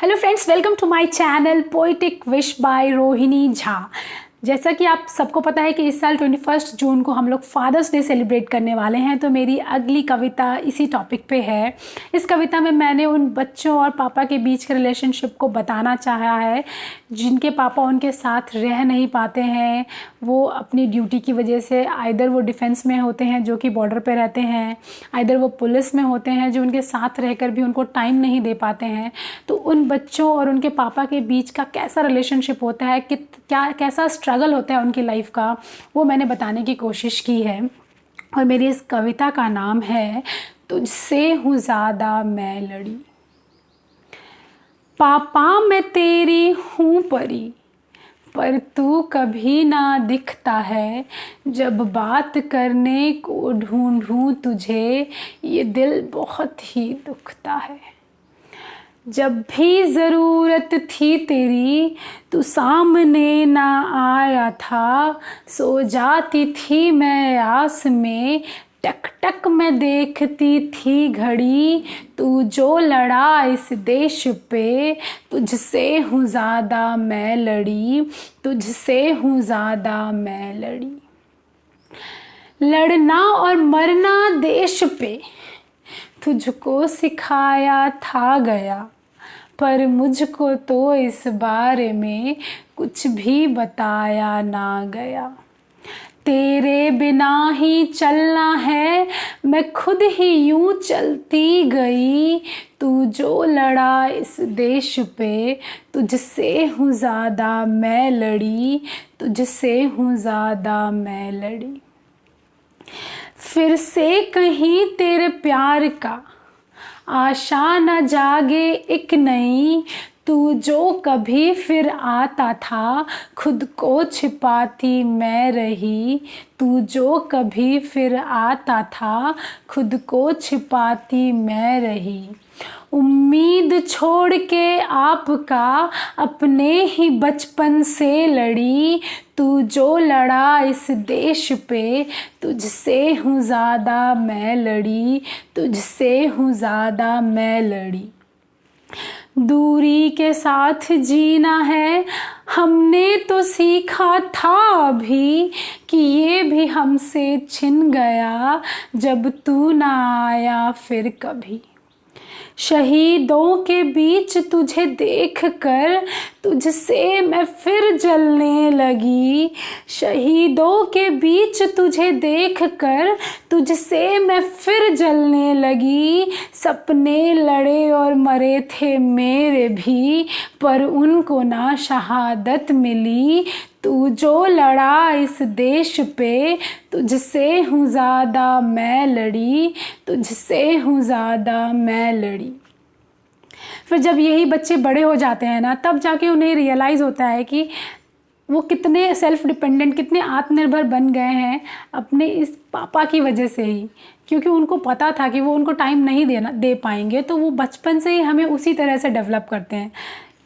Hello friends, welcome to my channel poetic wish by Rohini Jha. जैसा कि आप सबको पता है कि इस साल 21 जून को हम लोग फादर्स डे सेलिब्रेट करने वाले हैं, तो मेरी अगली कविता इसी टॉपिक पे है। इस कविता में मैंने उन बच्चों और पापा के बीच के रिलेशनशिप को बताना चाहा है जिनके पापा उनके साथ रह नहीं पाते हैं। वो अपनी ड्यूटी की वजह से आइदर वो डिफेंस में होते हैं जो कि बॉर्डर पे रहते हैं, आइदर वो पुलिस में होते हैं जो उनके साथ रहकर भी उनको टाइम नहीं दे पाते हैं। तो उन बच्चों और उनके पापा के बीच का कैसा रिलेशनशिप होता है, कैसा स्ट्रगल होता है उनकी लाइफ का, वो मैंने बताने की कोशिश की है। और मेरी इस कविता का नाम है तुझसे हूँ ज़्यादा मैं लड़ी। पापा मैं तेरी हूँ परी, पर तू कभी ना दिखता है। जब बात करने को ढूंढूं तुझे, ये दिल बहुत ही दुखता है। जब भी ज़रूरत थी तेरी, तू सामने ना आया था। सो जाती थी मैं आस में, टक टक मैं देखती थी घड़ी। तू जो लड़ा इस देश पे, तुझसे हूँ ज़्यादा मैं लड़ी, तुझसे हूँ ज़्यादा मैं लड़ी। लड़ना और मरना देश पे तुझको सिखाया था गया, पर मुझको तो इस बारे में कुछ भी बताया ना गया। तेरे बिना ही चलना है, मैं खुद ही यूं चलती गई। तू जो लड़ा इस देश पे, तुझसे हूँ ज़्यादा मैं लड़ी, तुझसे हूँ ज़्यादा मैं लड़ी। फिर से कहीं तेरे प्यार का आशा न जागे एक नई। तू जो कभी फिर आता था, खुद को छिपाती मैं रही। तू जो कभी फिर आता था, खुद को छिपाती मैं रही। उम्मीद छोड़ के आपका अपने ही बचपन से लड़ी। तू जो लड़ा इस देश पे, तुझसे हूँ ज़्यादा मैं लड़ी, तुझसे हूँ ज़्यादा मैं लड़ी। दूरी के साथ जीना है, हमने तो सीखा था अभी, कि ये भी हमसे छिन गया जब तू ना आया फिर कभी। शहीदों के बीच तुझे देखकर, तुझसे मैं फिर जलने लगी। शहीदों के बीच तुझे देखकर, तुझसे मैं फिर जलने लगी। सपने लड़े और मरे थे मेरे भी, पर उनको ना शहादत मिली। तू जो लड़ा इस देश पे, तुझसे हूँ ज़्यादा मैं लड़ी, तुझसे हूँ ज़्यादा मैं लड़ी। फिर जब यही बच्चे बड़े हो जाते हैं ना, तब जाके उन्हें रियलाइज़ होता है कि वो कितने सेल्फ डिपेंडेंट, कितने आत्मनिर्भर बन गए हैं अपने इस पापा की वजह से ही। क्योंकि उनको पता था कि वो उनको टाइम नहीं दे पाएंगे, तो वो बचपन से ही हमें उसी तरह से डेवलप करते हैं।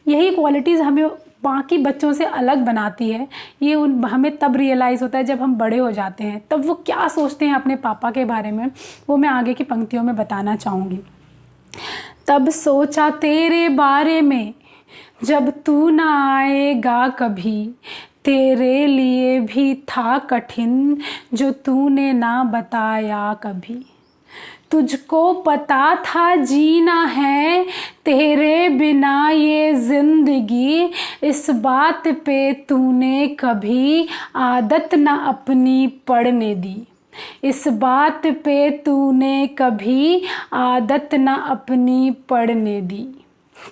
यही क्वालिटीज़ हमें बाकी बच्चों से अलग बनाती है। ये हमें तब रियलाइज़ होता है जब हम बड़े हो जाते हैं। तब वो क्या सोचते हैं अपने पापा के बारे में, वो मैं आगे की पंक्तियों में बताना चाहूँगी। तब सोचा तेरे बारे में, जब तू ना आएगा कभी। तेरे लिए भी था कठिन, जो तूने ना बताया कभी। तुझको पता था जीना है तेरे बिना ये जिंदगी। इस बात पे तूने कभी आदत ना अपनी पड़ने दी। इस बात पे तूने कभी आदत ना अपनी पड़ने दी।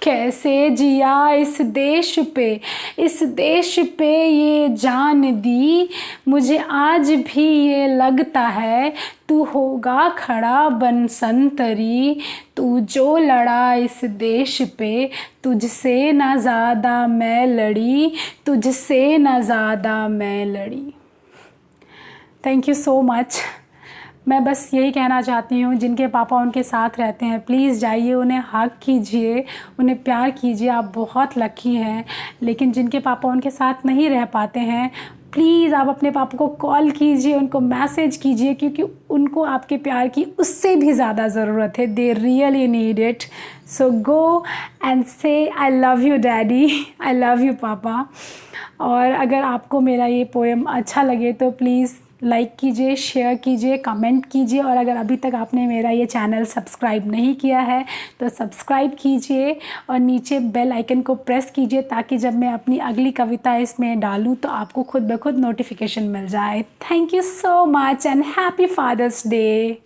कैसे जिया इस देश पे, इस देश पे ये जान दी। मुझे आज भी ये लगता है, तू होगा खड़ा बन संतरी। तू जो लड़ा इस देश पे, तुझसे ना ज़्यादा मैं लड़ी, तुझसे ना ज़्यादा मैं लड़ी। Thank you so much. मैं बस यही कहना चाहती हूँ, जिनके पापा उनके साथ रहते हैं, प्लीज़ जाइए, उन्हें हग कीजिए, उन्हें प्यार कीजिए। आप बहुत लकी हैं। लेकिन जिनके पापा उनके साथ नहीं रह पाते हैं, प्लीज़ आप अपने पापा को कॉल कीजिए, उनको मैसेज कीजिए, क्योंकि उनको आपके प्यार की उससे भी ज़्यादा ज़रूरत है। They really need it. So go and say I love you daddy, I love you पापा। और अगर आपको मेरा ये पोएम अच्छा लगे तो प्लीज़ लाइक कीजिए, शेयर कीजिए, कमेंट कीजिए। और अगर अभी तक आपने मेरा ये चैनल सब्सक्राइब नहीं किया है तो सब्सक्राइब कीजिए और नीचे बेल आइकन को प्रेस कीजिए, ताकि जब मैं अपनी अगली कविता इसमें डालूँ तो आपको खुद ब खुद नोटिफिकेशन मिल जाए। Thank you so much and happy Father's day.